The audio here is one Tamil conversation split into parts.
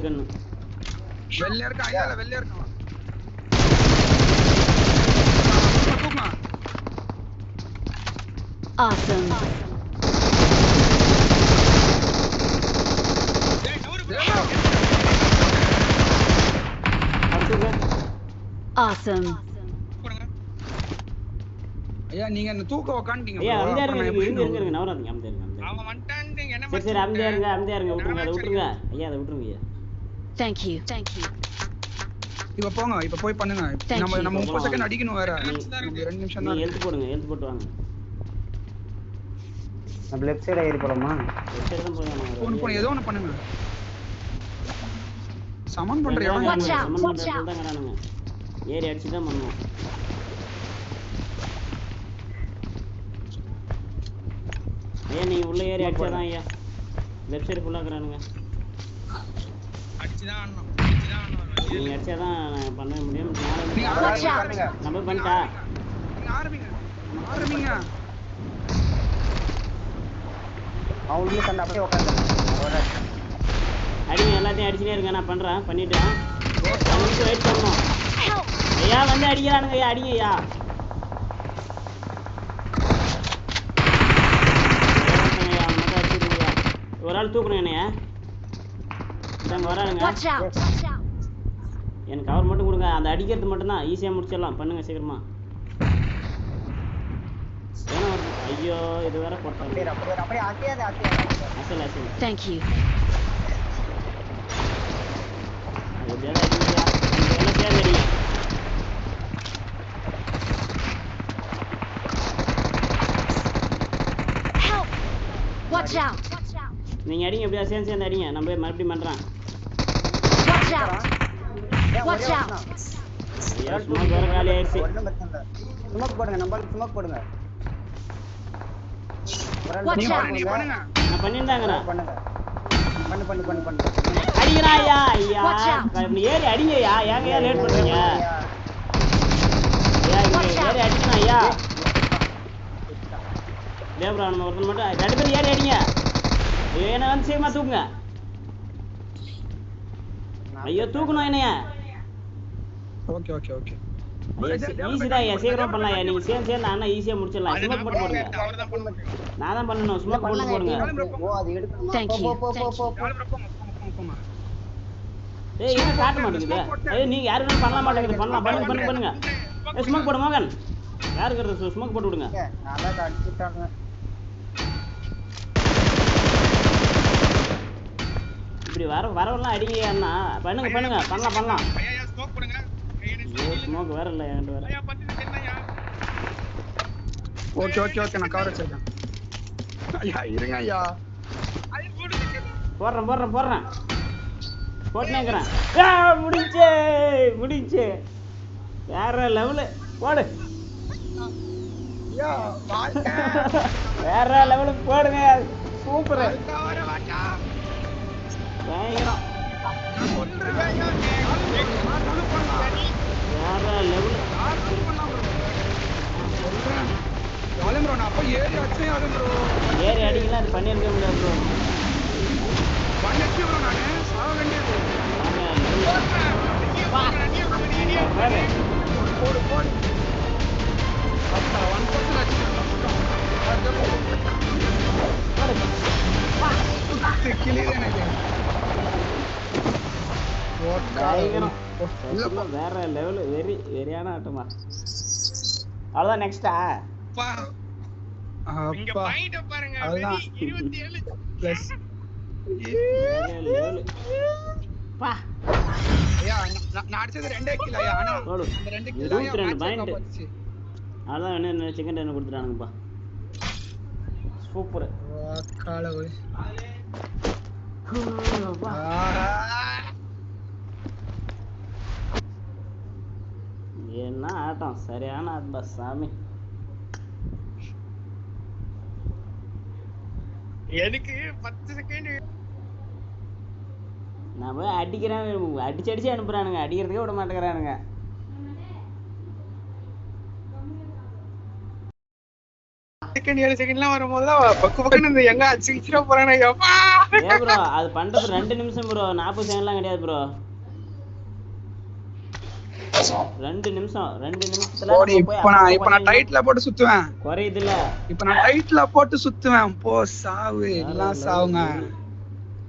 கண்ணு வெள்ளை இருக்கா ஐயா வெள்ளை இருக்கா தூக்குமா Awesome. Awesome. ஐயா நீங்க அந்த தூக்க உட்கார்ந்தீங்க ஐயா அமைதியா இருங்க நவராதீங்க அமைதியா இருங்க அவன் வந்துட்டான்ங்க என்ன சரி அமைதியா இருங்க விட்டுருங்க அதை விட்டுருங்க ஐயா அதை விட்டுருங்க ஐயா Thank you. இப்ப போங்க இப்ப போய் பண்ணுங்க நம்ம 30 செகண்ட் அடிக்கணும் வேற 2 நிமிஷம் தான் எழுத்து போட்டு வாங்க நம்ம லெஃப்ட் சைடு ஏறி போலாமா லெஃப்ட் சைடு தான் போறோம் போன் ஏதோ ஒன்னு பண்ணுங்க சமன் பண்றியா சமன் பண்றதாங்கறானுங்க ஏறி அடிச்சு தான் பண்ணனும் ஐயா நீ உள்ள ஏறி அடிச்சாதான் ஐயா லெஃப்ட் சைடு ஃபுல்லா கறானுங்க அடிச்சு தான் ஆடணும் நீங்க அடிச்சாதான் பண்ண முடியும் நம்ம பண்ணிட்டா நீங்க ஆரம்பிங்க அவங்களே கண்ட அப்படியே உட்கார்ந்து அடிங்க எல்லாத்தையும் அடிச்சிட்டே இருங்க நான் பண்றேன் பண்ணிட்டேன் வெயிட் பண்ணணும் ஐயா வந்து அடிக்கிறானுங்க ஐயா அடிங்க ஐயா ஒரு ஆள் தூக்கணும் என்னைய இதாங்க வரானுங்க எனக்கு கவர் மட்டும் கொடுங்க அந்த அடிக்கிறது மட்டும் தான் ஈஸியா முடிச்சிடலாம் பண்ணுங்க சீக்கிரமா ஏன்னா ஐயோ இது வேற போட்டாங்க அப்படியே ஆத்தியாதே அசல் Thank you. Help! Watch out! நீங்க அடிங்க எப்படியா சேர்ந்து அடிங்க நம்ம மறுபடியும் பண்றேன் Watch out! Watch out! ஐயா ஸ்மோக் வேற காலி ஆயிடுச்சு ஸ்மோக் போடுங்க நம்மளுக்கு ஸ்மோக் போடுங்க Watch out! நான் பண்ணிட்டாங்கடா பண்ணுங்க பண்ணு அடிங்கடா ஐயா ஏறி அடிங்க ஐயா ஏங்க லேட் பண்றீங்க ஐயா இங்க ஏறி அடிக்கணும் ஐயா தேவரான ஒருத்தன் மட்டும் 2 பேர் ஏறி அடிங்க என்ன வந்து சீக்கிரமா தூக்குங்க ஐயோ தூக்கணும் என்னைய ஓகே ஈஸிதான் ஐயா சீக்கிரமா பண்ணலாம் நீங்க சேர்ந்து அண்ணா ஈஸியா முடிச்சிடலாம் ஸ்மோக் போட்டு போடுங்க நான் தான் பண்ணணும் ஸ்மோக் போட்டு போடுங்க ஓ அது எடுக்கணும் Thank you. ஏய் என்ன காட்ட மாட்டேங்குது ஏய் நீங்க யாரு வேணா பண்ணல மாட்டேங்குது பண்ணுங்க ஏய் ஸ்மோக் போடு மகன் யாருக்கு ஸ்மோக் போட்டு விடுங்க நல்லா அடிச்சிட்டாங்க இப்படி வரவெல்லாம் அடிங்க அண்ணா பண்ணுங்க பண்ணலாம் ஐயா ஸ்மோக் போடுங்க ஸ்மோக் வேற இல்ல என்கிட்ட வேற ஐயா பத்தி என்னயா ஓகே நான் கவர் வச்சிருக்கேன் ஐயா இருங்க ஐயா ஐயா போடுறேன் போட்டுனேங்கறேன் முடிஞ்சே வேற லெவல் போடு ஐயா வாழ்க்கை வேற லெவல் போடுங்க சூப்பர் கவர் வாடா பயங்கரம் நான் சொல்றேன் ஐயா வேற லெவல் ப்ரோ நான் அப்ப ஏறி அடிச்சேன் ப்ரோ ஏறி அடிக்கலாம் அது பண்ணிருக்க முடியாது ப்ரோ பண்ணச்சு ப்ரோ நானே சாவ வேண்டியது போடு பத்தா 1% அடிச்சு கிளியர் எனக்கு வேற லெவல் வெரியான ஆட்டமா அவ்வளவுதான் நெக்ஸ்டா இங்க பாயிண்ட் பாருங்க 27 பிளஸ் பா ஐயா நான் அடிச்சது 2 கிலோ ஐயா ஆனா அந்த 2 கிலோ 22 பாயிண்ட் அதான் என்ன செகண்ட் என்ன கொடுத்துட்டானுங்கப்பா சூப்பர் காலவே என்ன ஆட்டம் சரியான ஆட்டம் சாமி எனக்கு 10 செகண்ட் நான் போய் அடிக்கிறேன் அடிச்சு அனுப்புறானுங்க அடிக்கிறதுக்கே விட மாட்டேங்கிறானுங்க செகண்ட் 7 செகண்ட்லாம் வரும்போதுதான் பக்கு பக்குன்னு இந்த எங்க அடிச்சுக்கிற போறானே அப்பா. ஏ ப்ரோ அது பண்றது 2 நிமிஷம் ப்ரோ 40 செகண்ட்லாம் கிடையாது ப்ரோ 2 நிமிஷத்துல ஓடி இப்ப நான் டைட்ல போட்டு சுத்துவேன். குறையுது இல்ல இப்ப நான் டைட்ல போட்டு சுத்துவேன். போ சாவு எல்லாம் சாவுங்க.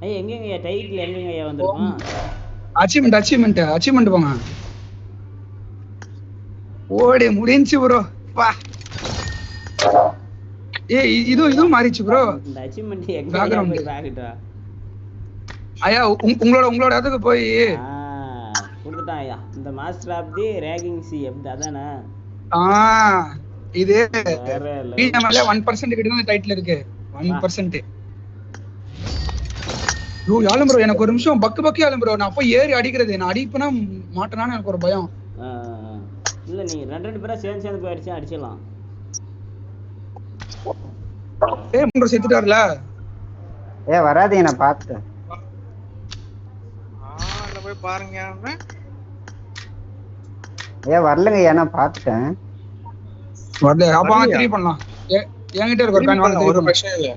ஐயா எங்கங்க டைட்டில் எங்கங்க ஐயா வந்திருக்கும்? அச்சீவ்மென்ட் போங்க. ஓடி முடிஞ்சு ப்ரோ பா. ஏய் இதுவும் மாறிச்சு ப்ரோ. இந்த அச்சீவ்மென்ட் எங்க Background. போய் பாக்கட்டா ஐயா உங்களோட அதுக்கு போய் கொடுத்துட்டான் ஐயா. இந்த master of the raging sea அப்படி அதானே? இது வேற இல்ல. பிஎம்எல்ல 1% கிட்ட தான் டைட்டில் இருக்கு. 1%. ப்ரோ யாலும் ப்ரோ எனக்கு ஒரு நிமிஷம் பக்கு யாலும் ப்ரோ. நான் போய் ஏறி அடிக்கிறது. நான் அடிப்பேனா மாட்டேனான்னு எனக்கு ஒரு பயம். இல்ல நீங்க ரெண்டு பேரா சேர்ந்து போய் அடிச்சிடலாம். ஏய் ப்ரோ செத்துட்டார்ல. வராதீங்க நான் பார்த்தேன். அங்க போய் பாருங்க. வரலங்க ஏன்னா பார்த்துட்டேன். வரல அப்ப 3 பண்ணலாம். என்கிட்ட இருக்க ஒரு பிரச்சனை இல்ல.